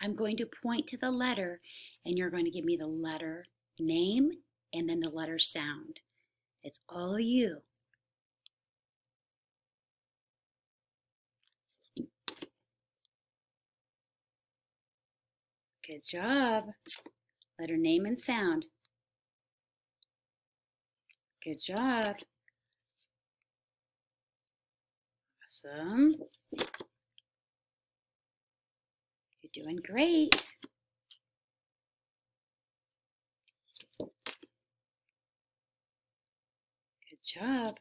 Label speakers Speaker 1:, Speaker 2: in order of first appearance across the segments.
Speaker 1: I'm going to point to the letter, and you're going to give me the letter name and then the letter sound. It's all you. Good job. Letter name and sound. Good job. Awesome. You're doing great. Good job.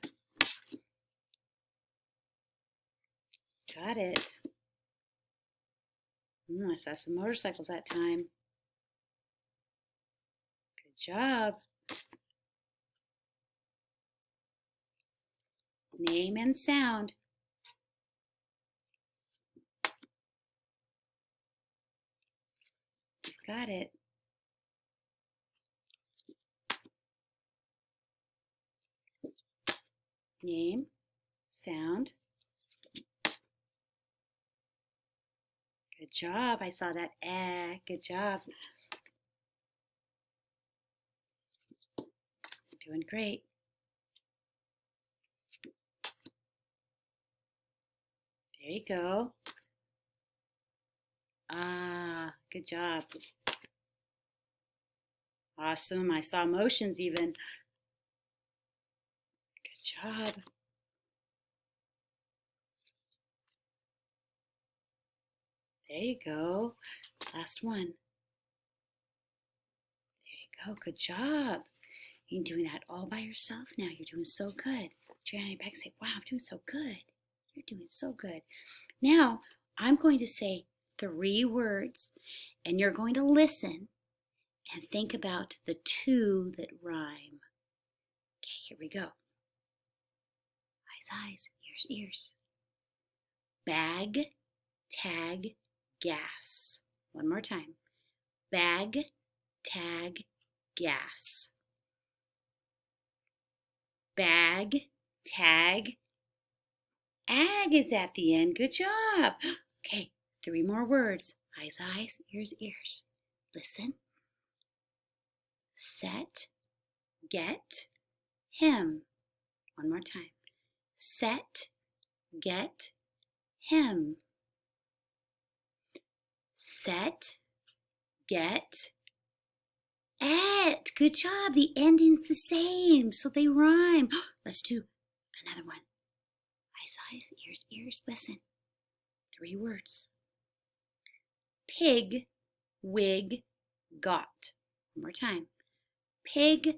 Speaker 1: Got it. I saw some motorcycles that time. Good job. Name and sound. Got it. Name, sound. Good job. I saw that. Good job. Doing great. There you go. Good job. Awesome. I saw motions even. Good job. There you go. Last one. There you go. Good job. You're doing that all by yourself now. You're doing so good. Put your hand back and say, wow, I'm doing so good. You're doing so good. Now, I'm going to say 3 words, and you're going to listen and think about the 2 that rhyme. Okay, here we go. Eyes, eyes, ears, ears. Bag, tag, gas. One more time. Bag, tag, gas. Bag, tag, ag is at the end. Good job. Okay, 3 more words. Eyes, eyes, ears, ears. Listen. Set, get, him. One more time. Set, get, him. Set, get, at. Good job. The ending's the same, so they rhyme. Let's do another one. Eyes, eyes, ears, ears. Listen. 3 words. Pig, wig, got. One more time. Pig,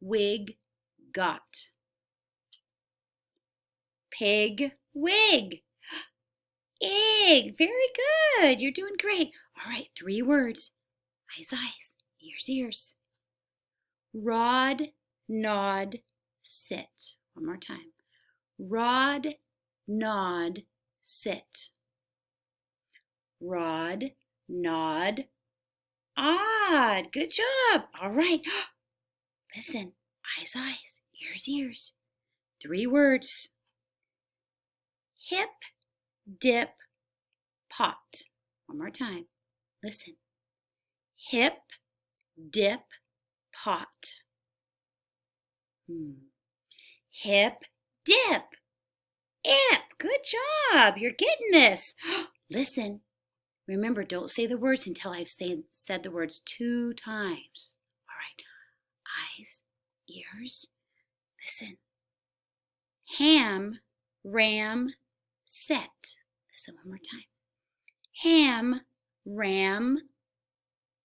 Speaker 1: wig, got. Pig, wig. Egg. Very good. You're doing great. All right, 3 words. Eyes, eyes, ears, ears. Rod, nod, sit. One more time. Rod, nod, sit. Rod, nod, odd. Good job. All right. Listen. Eyes, eyes, ears, ears. 3 words. Hip, dip, pot. One more time. Listen. Hip, dip, pot. Hip, dip, ip. Good job. You're getting this. Listen. Remember, don't say the words until I've said the words 2 times. All right. Eyes, ears. Listen. Ham, ram, set. Listen one more time. Ham, ram,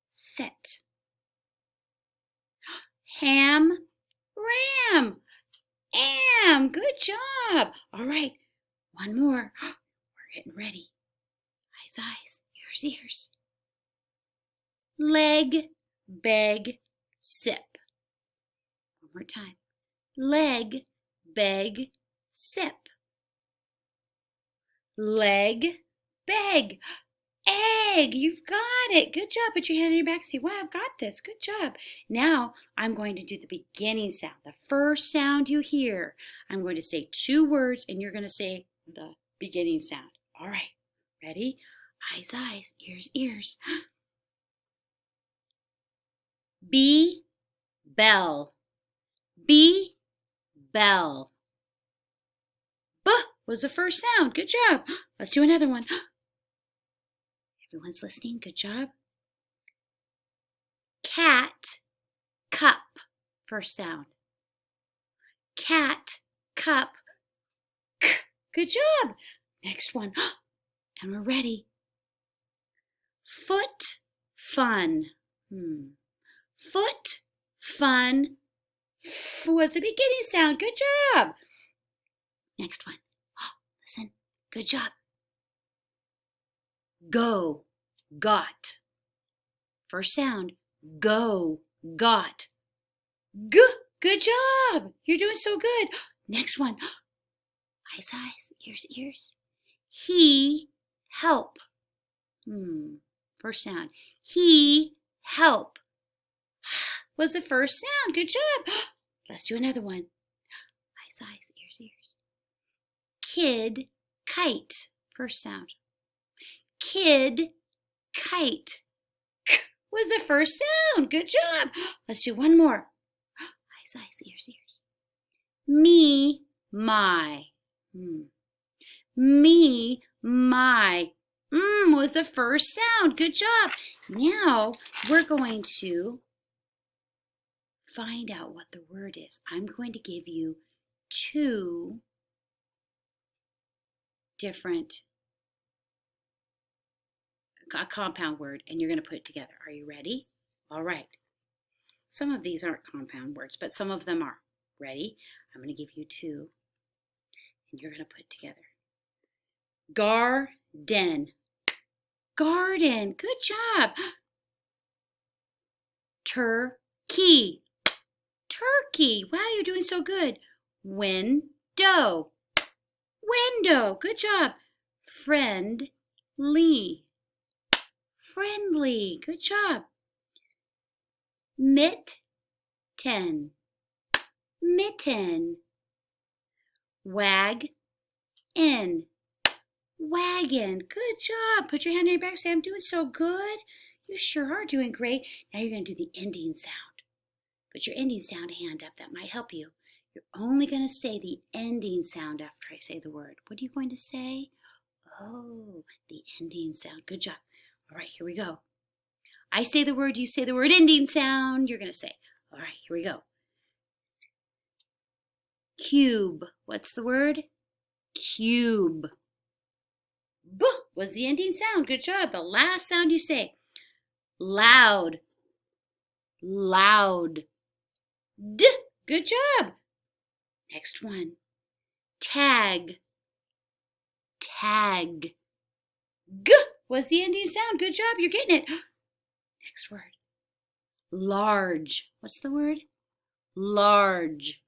Speaker 1: set. Ham, ram, am. Good job. All right. One more. We're getting ready. Eyes, eyes, ears, ears. Leg, beg, sip. One more time. Leg, beg, sip. Leg, beg, egg. You've got it. Good job. Put your hand on your back. Say, wow, I've got this. Good job. Now I'm going to do the beginning sound. The first sound you hear. I'm going to say 2 words and you're going to say the beginning sound. All right. Ready? Eyes, eyes, ears, ears. B, bell. B, bell. B was the first sound. Good job. Let's do another one. Everyone's listening. Good job. Cat, cup. First sound. Cat, cup. K. Good job. Next one. And we're ready. Foot, fun. Foot, fun. F was the beginning sound. Good job. Next one. Listen. Good job. Go, got. First sound. Go, got. G. Good job. You're doing so good. Next one. Eyes, eyes, ears, ears. He, help. First sound. He, help. Was the first sound. Good job. Let's do another one. Eyes, eyes, ears, ears. Kid, kite. First sound. Kid, kite. K was the first sound. Good job. Let's do one more. Eyes, eyes, ears, ears. Me, my. Me, my. Was the first sound. Good job. Now we're going to find out what the word is. I'm going to give you two different compound word, and you're going to put it together. Are you ready? All right. Some of these aren't compound words, but some of them are. Ready? I'm going to give you two, and you're going to put it together. Garden. Garden. Good job. Turkey. Turkey. Wow, you're doing so good. Window. Window. Good job. Friendly. Friendly. Good job. Mitten. Mitten. Wag in. Wagon. Good job. Put your hand on your back. Say, I'm doing so good. You sure are doing great. Now you're going to do the ending sound. Put your ending sound hand up. That might help you. You're only going to say the ending sound after I say the word. What are you going to say? Oh, the ending sound. Good job. All right, here we go. I say the word, you say the word ending sound. You're going to say. All right, here we go. Cube. What's the word? Cube. B was the ending sound. Good job. The last sound you say. Loud. Loud. D. Good job. Next one. Tag. Tag. G was the ending sound. Good job. You're getting it. Next word. Large. What's the word? Large.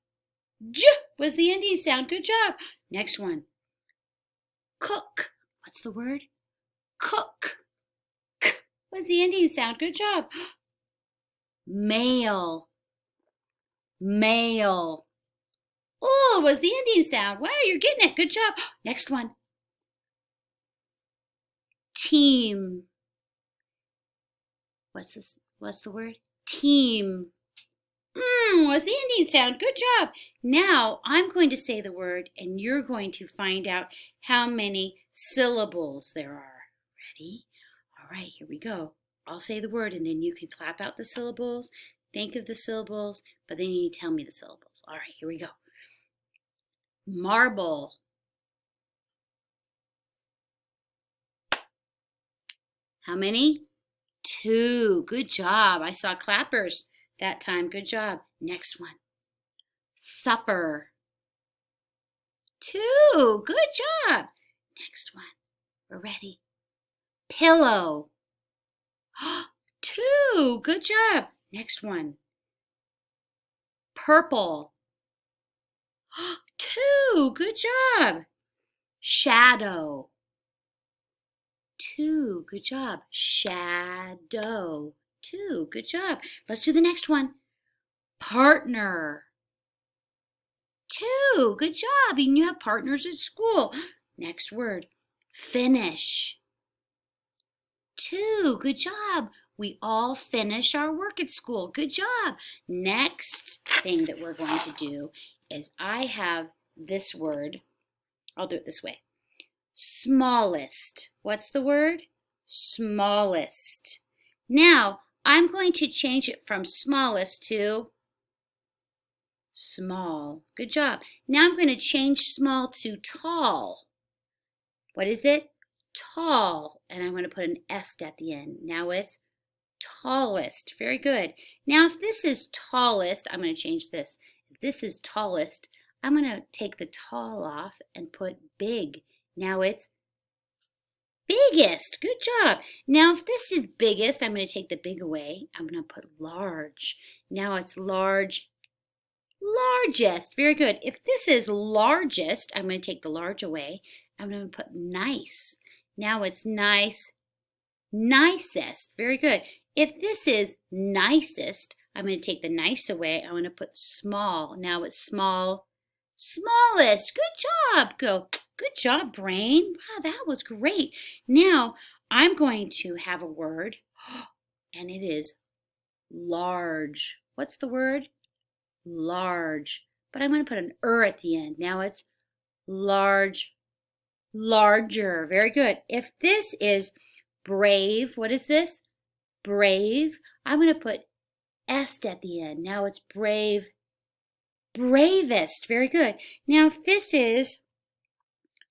Speaker 1: J was the ending sound. Good job. Next one. Cook. What's the word? Cook. K was the ending sound. Good job. Mail. Mail. Oh, was the ending sound. Wow, you're getting it. Good job. Next one. Team. What's this? What's the word? Team. Was the ending sound. Good job. Now I'm going to say the word and you're going to find out how many syllables there are. Ready? All right, here we go. I'll say the word and then you can clap out the syllables, think of the syllables, but then you need to tell me the syllables. All right, here we go. Marble. How many? 2. Good job. I saw clappers that time. Good job. Next one. Supper. 2. Good job. Next one. We're ready. Pillow. 2. Good job. Next one. Purple. 2. Good job. Shadow. 2. Good job. Shadow. 2. Good job. Let's do the next one. Partner. 2. Good job. And you have partners at school. Next word. Finish. 2. Good job. We all finish our work at school. Good job. Next thing that we're going to do is I have this word. I'll do it this way. Smallest. What's the word? Smallest. Now, I'm going to change it from smallest to small. Good job. Now I'm going to change small to tall. What is it? Tall. And I'm going to put an S at the end. Now it's tallest. Very good. Now if this is tallest, I'm going to change this. If this is tallest, I'm going to take the tall off and put big. Now it's biggest. Good job. Now if this is biggest, I'm going to take the big away. I'm going to put large. Now it's large. Largest. Very good. If this is largest, I'm going to take the large away. I'm going to put nice. Now it's nice. Nicest. Very good. If this is nicest, I'm going to take the nice away. I'm going to put small. Now it's small. Smallest. Good job. Go. Good job, brain. Wow, that was great. Now I'm going to have a word, and it is large. What's the word? Large. But I'm going to put an at the end. Now it's large. Larger. Very good. If this is brave, what is this? Brave. I'm going to put est at the end. Now it's brave. Bravest. Very good. Now if this is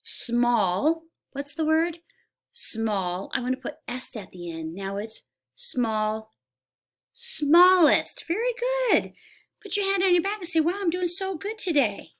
Speaker 1: small, what's the word? Small. I'm going to put est at the end. Now it's small. Smallest. Very good. Put your hand on your back and say, wow, I'm doing so good today.